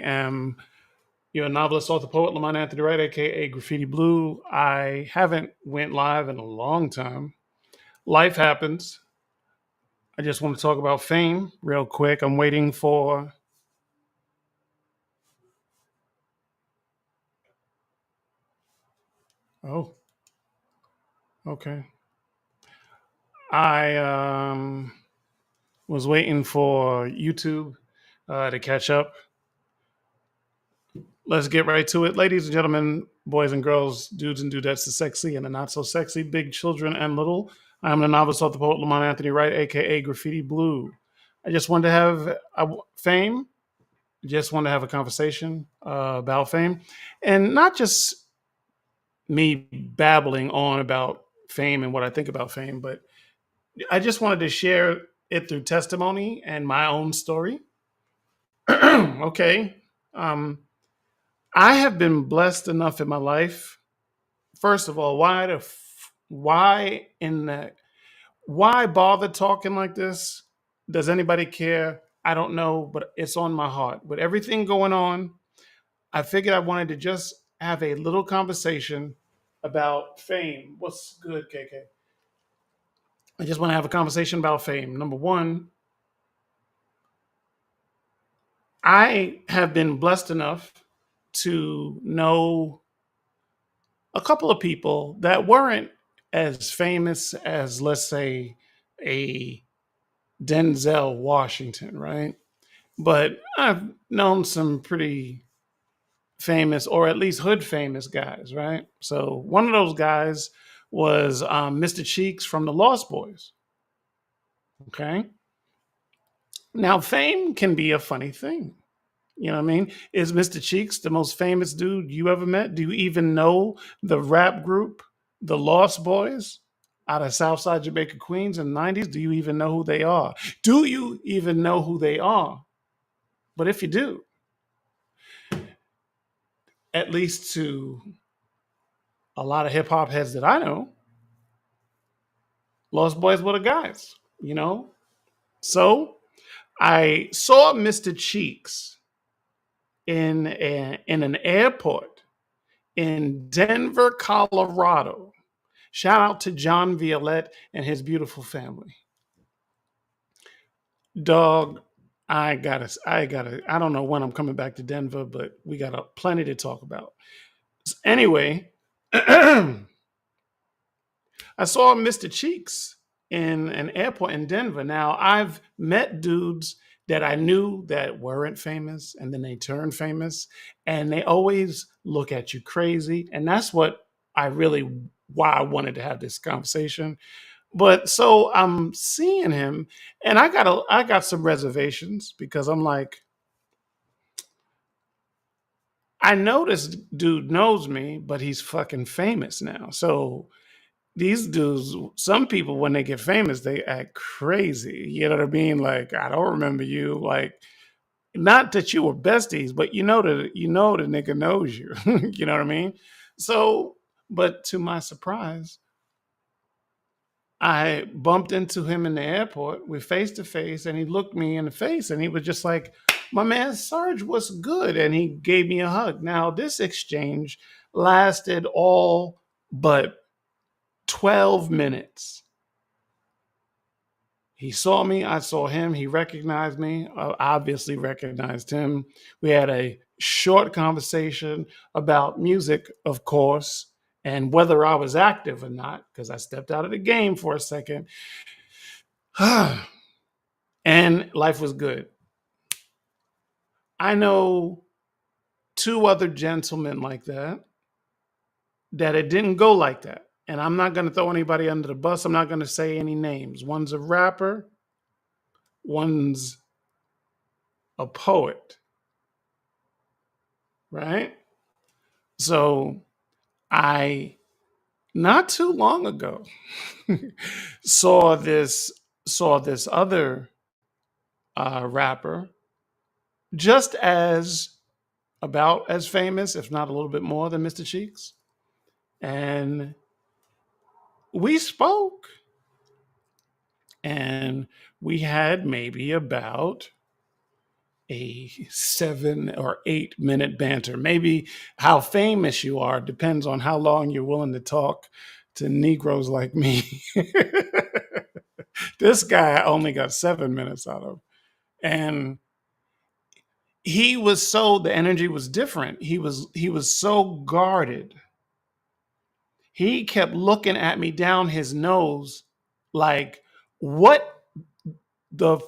am your novelist, author, poet, Lamont Anthony Wright, aka Graffiti Blue. I haven't went live in a long time. Life happens. I just want to talk about fame real quick. I'm waiting for. Oh, okay. I was waiting for YouTube to catch up. Let's get right to it. Ladies and gentlemen, boys and girls, dudes and dudettes, the sexy and the not so sexy, big children and little. I'm the novelist, author, poet, Lamont Anthony Wright, aka Graffiti Blue. I just wanted to have fame. Just wanted to have a conversation about fame, and not just me babbling on about fame and what I think about fame, but I just wanted to share it through testimony and my own story. Okay. Um, I have been blessed enough in my life. First of all, why in the why bother talking like this? Does anybody care? I don't know, but it's on my heart. With everything going on, I figured I wanted to just have a little conversation about fame. What's good, KK? I just want to have a conversation about fame. Number one, I have been blessed enough to know a couple of people that weren't as famous as, let's say, a Denzel Washington, right? But I've known some pretty famous, or at least hood famous guys, right? So one of those guys was Mr. Cheeks from the Lost Boys. Okay. Now, fame can be a funny thing. You know what I mean? Is Mr. Cheeks the most famous dude you ever met? Do you even know the rap group, the Lost Boys, out of Southside Jamaica, Queens in the 90s? Do you even know who they are? Do you even know who they are? But if you do, at least to a lot of hip hop heads that I know, Lost Boys were the guys, you know? So I saw Mr. Cheeks in an airport in Denver, Colorado. Shout out to John Violette and his beautiful family. Dog, I don't know when I'm coming back to Denver, but we got plenty to talk about. Anyway, I saw Mr. Cheeks in an airport in Denver. Now, I've met dudes that I knew that weren't famous and then they turned famous and they always look at you crazy. And that's what I really, why I wanted to have this conversation. But so I'm seeing him and I got some reservations because I'm like, I know this dude knows me, but he's fucking famous now. So these dudes, some people when they get famous, they act crazy. You know what I mean? Like, I don't remember you. Like, not that you were besties, but you know the nigga knows you. You know what I mean? So, but to my surprise, I bumped into him in the airport. We're face to face, and he looked me in the face, and he was just like, "My man Sarge, what's good?" And he gave me a hug. Now, this exchange lasted all but 12 minutes. He saw me, I saw him, he recognized me, obviously recognized him. We had a short conversation about music, of course, and whether I was active or not, because I stepped out of the game for a second. And life was good. I know two other gentlemen like that it didn't go like that. And I'm not going to throw anybody under the bus. I'm not going to say any names. One's a rapper, one's a poet, right? So I not too long ago saw this other rapper just as about as famous, if not a little bit more than Mr. Cheeks, and we spoke, and we had maybe about a 7 or 8 minute banter. Maybe how famous you are depends on how long you're willing to talk to Negroes like me. This guy only got 7 minutes out of. And the energy was different. He was so guarded. He kept looking at me down his nose like, what the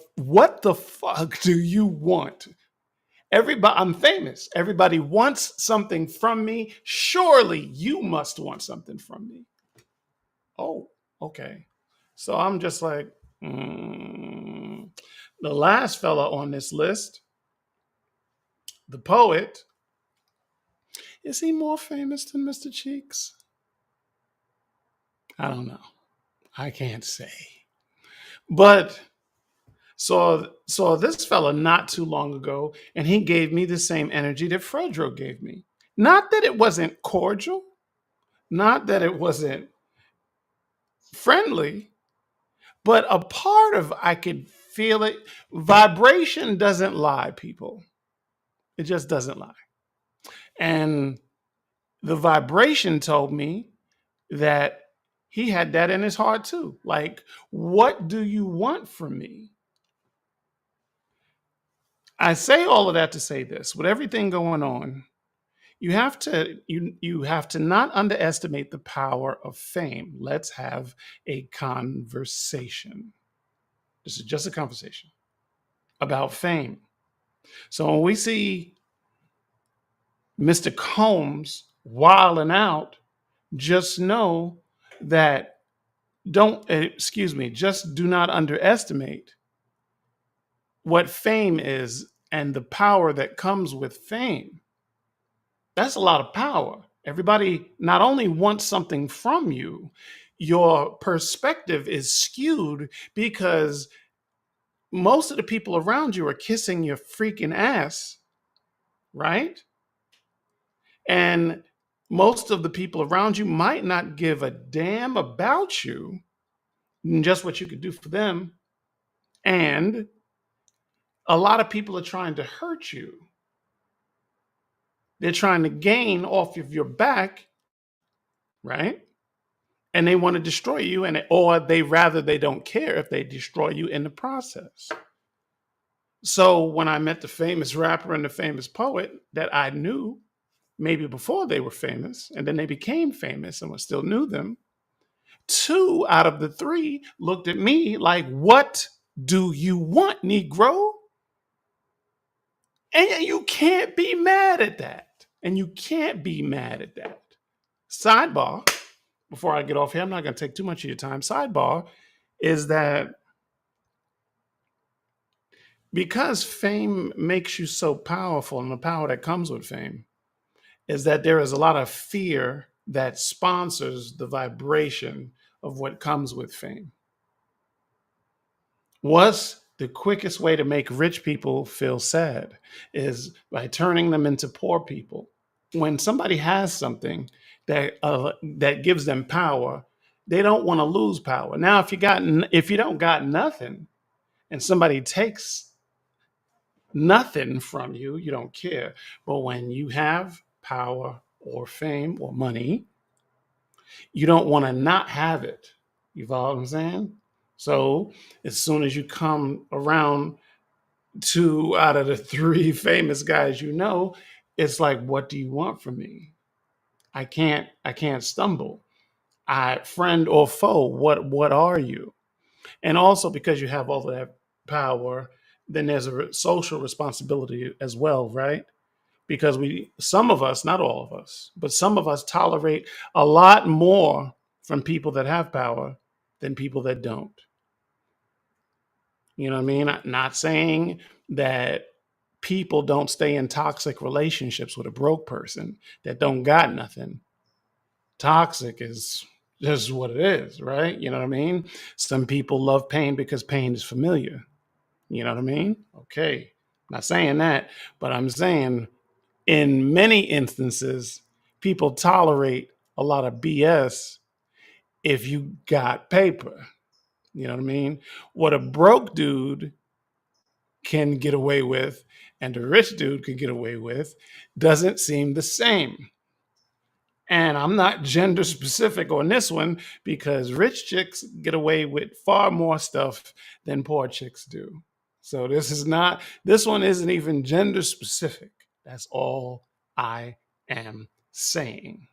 fuck do you want? Everybody, I'm famous. Everybody wants something from me. Surely you must want something from me. Oh, okay. So I'm just like, mm. The last fella on this list, the poet, is he more famous than Mr. Cheeks? I don't know. I can't say. But saw this fella not too long ago, and he gave me the same energy that Fredro gave me. Not that it wasn't cordial, not that it wasn't friendly, but a part of I could feel it. Vibration doesn't lie, people. It just doesn't lie. And the vibration told me that he had that in his heart too. Like, what do you want from me? I say all of that to say this: with everything going on, you have to not underestimate the power of fame. Let's have a conversation. This is just a conversation about fame. So when we see Mr. Combs wilding out, just know that just do not underestimate what fame is and the power that comes with fame. That's a lot of power. Everybody not only wants something from you, your perspective is skewed because most of the people around you are kissing your freaking ass, right? And most of the people around you might not give a damn about you, just what you could do for them. And a lot of people are trying to hurt you. They're trying to gain off of your back, right? And they want to destroy you, or they don't care if they destroy you in the process. So when I met the famous rapper and the famous poet that I knew maybe before they were famous, and then they became famous and I still knew them, 2 out of the 3 looked at me like, what do you want, Negro? And you can't be mad at that. And you can't be mad at that. Sidebar, before I get off here, I'm not going to take too much of your time. Sidebar is that because fame makes you so powerful, and the power that comes with fame is that there is a lot of fear that sponsors the vibration of what comes with fame. What's the quickest way to make rich people feel sad is by turning them into poor people. When somebody has something that gives them power, they don't want to lose power. Now, if you don't got nothing, and somebody takes nothing from you, you don't care. But when you have power or fame or money, you don't want to not have it. You follow what I'm saying? So as soon as you come around 2 out of the 3 famous guys you know, it's like, what do you want from me? I can't stumble. Friend or foe, what are you? And also because you have all of that power, then there's a social responsibility as well, right? Because some of us, not all of us, but some of us tolerate a lot more from people that have power than people that don't. You know what I mean? Not saying that people don't stay in toxic relationships with a broke person that don't got nothing. Toxic is just what it is, right? You know what I mean? Some people love pain because pain is familiar. You know what I mean? Okay. Not saying that, but I'm saying in many instances, people tolerate a lot of BS if you got paper. You know what I mean? What a broke dude can get away with, and the rich dude could get away with doesn't seem the same. And I'm not gender specific on this one because rich chicks get away with far more stuff than poor chicks do. So this one isn't even gender specific. That's all I am saying.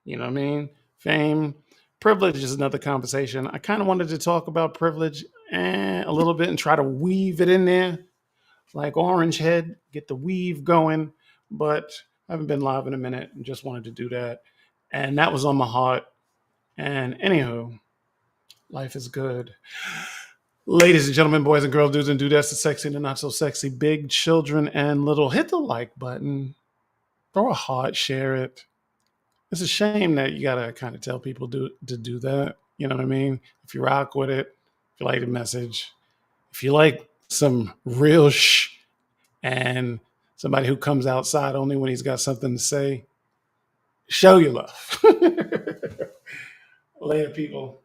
You know what I mean? Fame, privilege is another conversation. I kind of wanted to talk about privilege a little bit and try to weave it in there like Orange Head, get the weave going. But I haven't been live in a minute and just wanted to do that. And that was on my heart. And anywho, life is good. Ladies and gentlemen, boys and girls, dudes and dudettes, the sexy and the not so sexy, big children and little, hit the like button, throw a heart, share it. It's a shame that you gotta kind of tell people to do that. You know what I mean? If you rock with it, if you like the message, if you like some real and somebody who comes outside only when he's got something to say, show your love. Later, people.